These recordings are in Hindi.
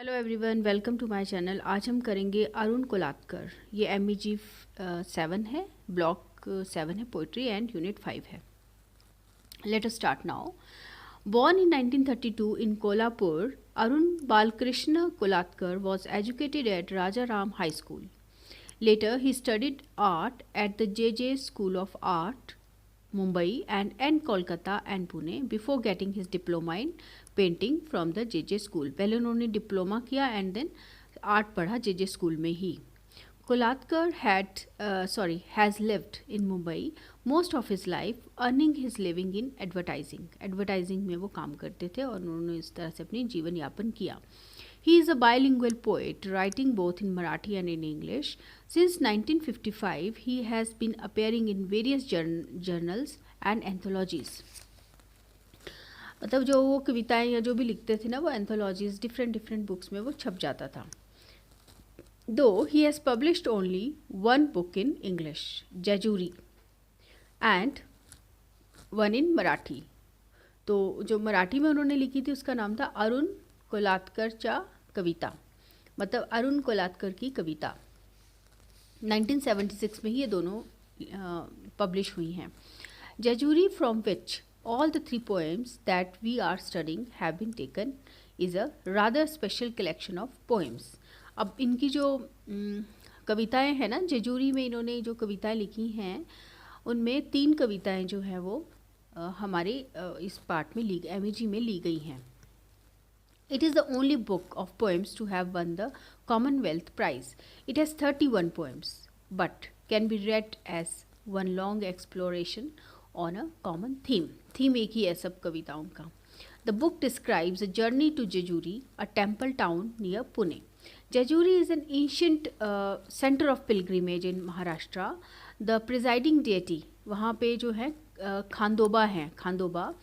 Hello everyone, welcome to my channel. आज हम करेंगे अरुण कोलातकर। ये MEG 7 है, ब्लॉक 7 है, पोइट्री एंड यूनिट 5 है। Let us start now. Born in 1932 in Kolhapur, Arun Balkrishna Kolatkar was educated at Rajaram High School. Later, he studied art at the JJ School of Art, Mumbai and Kolkata and Pune before getting his diploma in painting from the JJ School. पहले उन्होंने डिप्लोमा किया एंड देन आर्ट पढ़ा JJ स्कूल में ही। Kolatkar has lived in Mumbai most of his life, earning his living in advertising. Advertising में वो काम करते थे और उन्होंने इस तरह से अपनी जीवन यापन किया। He is a bilingual poet, writing both in Marathi and in English. Since 1955, he has been appearing in various journals and anthologies. मतलब जो वो कविताएं या जो भी लिखते थे ना, वो एंथोलॉजीज डिफरेंट बुक्स में वो छप जाता था। Though he has published only one book in English, Jejuri, and one in Marathi. तो जो मराठी में उन्होंने लिखी थी उसका नाम था अरुण कोलातकर चा कविता, मतलब अरुण कोलातकर की कविता। 1976 में ही ये दोनों पब्लिश हुई हैं। Jejuri, from which all the three poems that we are studying have been taken, is a rather special collection of poems. अब इनकी जो कविताएं हैं ना, जेजूरी में इन्होंने जो कविताएं लिखी हैं उनमें 3 कविताएं जो हैं वो हमारे इस पार्ट में MEG में ली गई हैं। It is the only book of poems to have won the Commonwealth Prize. It has 31 poems, but can be read as one long exploration on a common theme. Theme एक ही है सब कविताओं का। The book describes a journey to Jejuri, a temple town near Pune. Jejuri is an ancient center of pilgrimage in Maharashtra. The presiding deity, वहाँ पे जो है खांडोबा हैं, Khandoba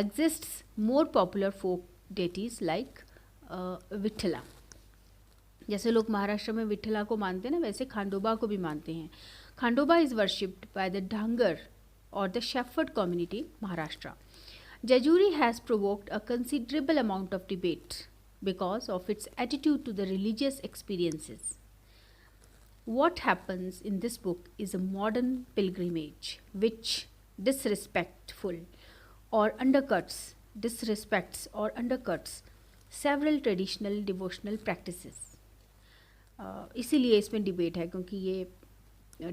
exists more popular folk deities like Vitthala. जैसे लोग महाराष्ट्र में विठला को मानते हैं ना, वैसे खांडोबा को भी मानते हैं। Khandoba is worshipped by the Dhangar or the Shepherd community in Maharashtra. Jejuri has provoked a considerable amount of debate because of its attitude to the religious experiences. What happens in this book is a modern pilgrimage which disrespects or undercuts several traditional devotional practices. इसीलिए इसमें डिबेट है क्योंकि ये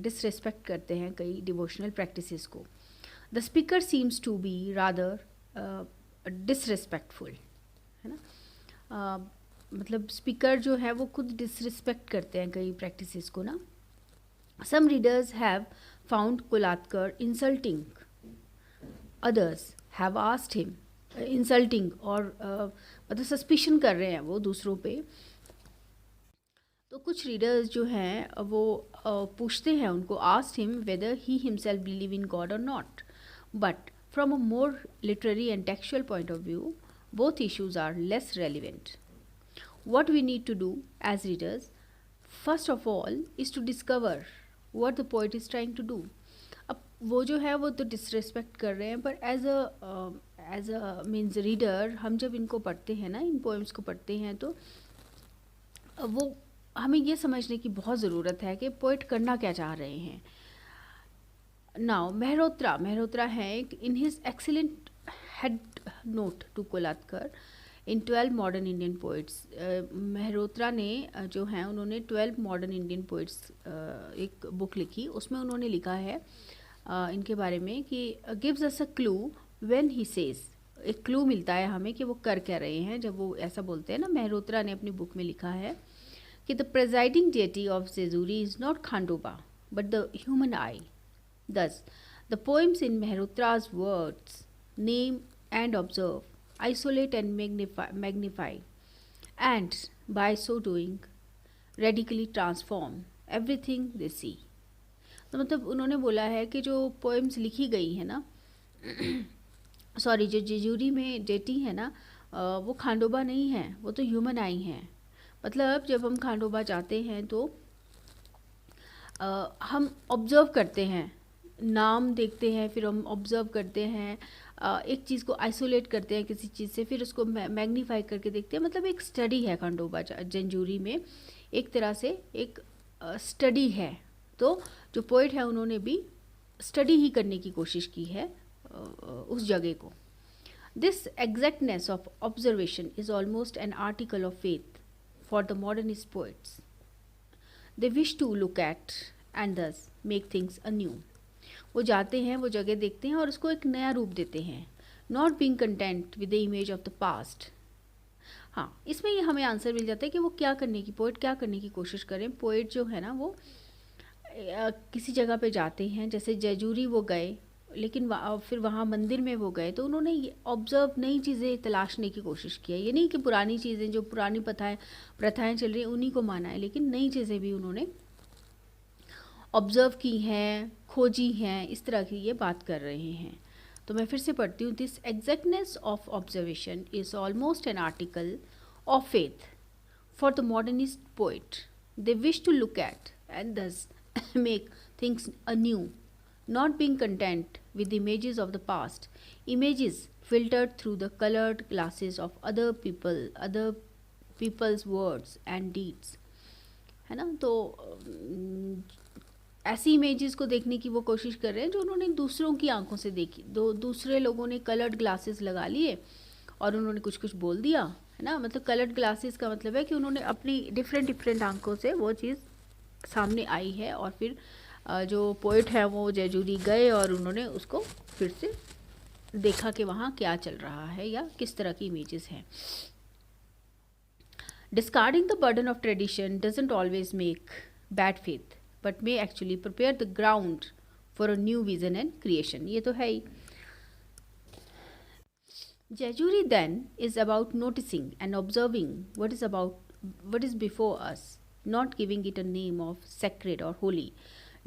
डिसरिस्पेक्ट करते हैं कई डिवोशनल प्रैक्टिसेस को। The speaker seems to be rather disrespectful, है ना। मतलब स्पीकर जो है वो खुद डिसरिस्पेक्ट करते हैं कई प्रैक्टिसेस को ना। Some readers have found Kolatkar insulting, others have asked him insulting, और मतलब सस्पिशन कर रहे हैं वो दूसरों पे। तो कुछ रीडर्स जो हैं वो पूछते हैं उनको, asked him whether he himself believe in God और not, but from a more literary and textual point of view both issues are less relevant. What we need to do as readers, first of all, is to discover what the poet is trying to do. अब वो जो है वो तो डिसरेस्पेक्ट कर रहे हैं, पर एज अ मीन्स रीडर हम जब इनको पढ़ते हैं ना, इन पोएम्स को पढ़ते हैं, तो वो हमें ये समझने की बहुत ज़रूरत है कि पोइट करना क्या चाह रहे हैं। नाउ मेहरोत्रा है in his excellent head note to Kolatkar in 12 modern Indian poets. Mehrotra ने जो हैं उन्होंने 12 मॉडर्न इंडियन पोइट्स एक बुक लिखी, उसमें उन्होंने लिखा है इनके बारे में कि gives us a clue when he says, एक क्लू मिलता है हमें कि वो कर क्या रहे हैं जब वो ऐसा बोलते हैं ना। मेहरोत्रा ने अपनी बुक में लिखा है कि the presiding deity of Jejuri is not Khandoba but the human I. Thus, the poems in Mehrotra's words name and observe, isolate and magnify, and by so doing, radically transform everything they see. तो मतलब उन्होंने बोला है कि जो पोएम्स लिखी गई है ना, सॉरी, जो जेजूरी में डेटी है ना, वो खांडोबा नहीं है, वो तो ह्यूमन आई हैं। मतलब जब हम खांडोबा जाते हैं तो हम ऑब्ज़र्व करते हैं, नाम देखते हैं, फिर हम ऑब्ज़र्व करते हैं एक चीज़ को आइसोलेट करते हैं किसी चीज़ से, फिर उसको मैग्नीफाई करके देखते हैं। मतलब एक स्टडी है खंडोबा जंजूरी में, एक तरह से एक स्टडी है। तो जो पोइट है उन्होंने भी स्टडी ही करने की कोशिश की है उस जगह को। This exactness of observation is almost an article of faith for the modernist poets. They wish to look at and thus make things anew. वो जाते हैं, वो जगह देखते हैं और उसको एक नया रूप देते हैं। Not being content with the image of the past. हाँ, इसमें ये हमें आंसर मिल जाता है कि वो क्या करने की, पोइट क्या करने की कोशिश करें। पोइट जो है ना वो किसी जगह पे जाते हैं, जैसे जयजूरी वो गए, लेकिन फिर वहाँ मंदिर में वो गए तो उन्होंने ऑब्जर्व नई चीज़ें तलाशने की कोशिश की है। ये नहीं कि पुरानी चीज़ें जो पुरानी प्रथाएं चल रही हैं उन्हीं को माना है, लेकिन नई चीज़ें भी उन्होंने ऑब्जर्व की हैं, खोजी हैं, इस तरह की ये बात कर रहे हैं। तो मैं फिर से पढ़ती हूँ। This exactness of observation is almost an article of faith for the modernist poet. They wish to look at and thus make things anew, not being content with the images of the past, images filtered through the colored glasses of other people's words and deeds, है ना। तो ऐसी इमेजेस को देखने की वो कोशिश कर रहे हैं जो उन्होंने दूसरों की आंखों से देखी। दूसरे लोगों ने कलर्ड ग्लासेस लगा लिए और उन्होंने कुछ कुछ बोल दिया, है ना। मतलब कलर्ड ग्लासेस का मतलब है कि उन्होंने अपनी डिफरेंट आंखों से वो चीज़ सामने आई है, और फिर जो पोइट है वो जयजूरी गए और उन्होंने उसको फिर से देखा कि वहाँ क्या चल रहा है या किस तरह की इमेजेस हैं। Discarding the burden of tradition doesn't always make bad faith but may actually prepare the ground for a new vision and creation. ये तो है ही। Jejuri then is about noticing and observing what is before us, not giving it a name of sacred or holy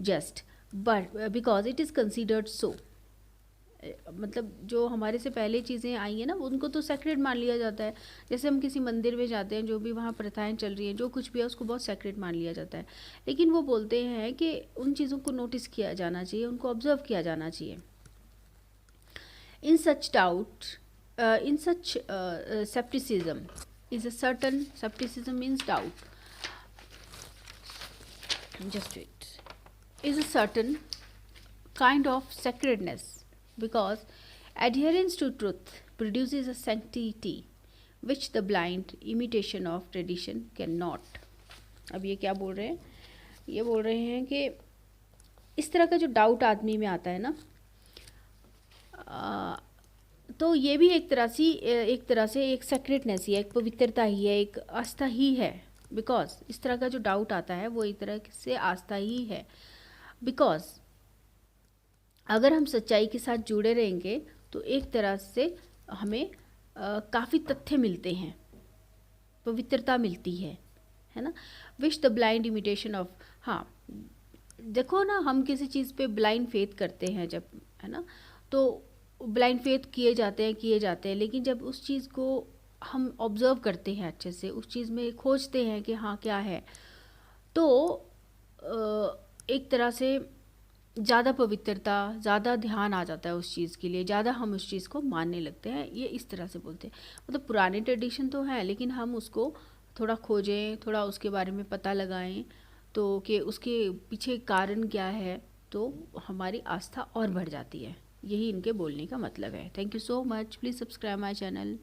just but because it is considered so। मतलब जो हमारे से पहले चीज़ें आई हैं ना उनको तो सेक्रेड मान लिया जाता है। जैसे हम किसी मंदिर में जाते हैं, जो भी वहाँ प्रथाएं चल रही हैं, जो कुछ भी है उसको बहुत सेक्रेड मान लिया जाता है। लेकिन वो बोलते हैं कि उन चीज़ों को नोटिस किया जाना चाहिए, उनको ऑब्जर्व किया जाना चाहिए। In such doubt in such skepticism is a certain, skepticism means doubt, just wait, is a certain kind of sacredness because adherence to truth produces a sanctity which the blind imitation of tradition cannot। अब ये क्या बोल रहे हैं? ये बोल रहे हैं कि इस तरह का जो डाउट आदमी में आता है ना, तो ये भी एक तरह से एक सेक्रेटनेस ही है, एक पवित्रता ही है, एक आस्था ही है। बिकॉज इस तरह का जो डाउट आता है वो एक तरह से आस्था ही है। बिकॉज अगर हम सच्चाई के साथ जुड़े रहेंगे तो एक तरह से हमें काफ़ी तथ्य मिलते हैं, पवित्रता मिलती है ना। Wish the blind imitation of, हाँ देखो ना, हम किसी चीज़ पे ब्लाइंड फेथ करते हैं जब, है ना, तो ब्लाइंड फेथ किए जाते हैं, लेकिन जब उस चीज़ को हम ऑब्ज़र्व करते हैं अच्छे से, उस चीज़ में खोजते हैं कि हाँ क्या है, तो एक तरह से ज़्यादा पवित्रता, ज़्यादा ध्यान आ जाता है उस चीज़ के लिए, ज़्यादा हम उस चीज़ को मानने लगते हैं। ये इस तरह से बोलते हैं। मतलब पुराने ट्रेडिशन तो है, लेकिन हम उसको थोड़ा खोजें, थोड़ा उसके बारे में पता लगाएं, तो कि उसके पीछे कारण क्या है, तो हमारी आस्था और बढ़ जाती है। यही इनके बोलने का मतलब है। Thank you so much. Please subscribe my channel.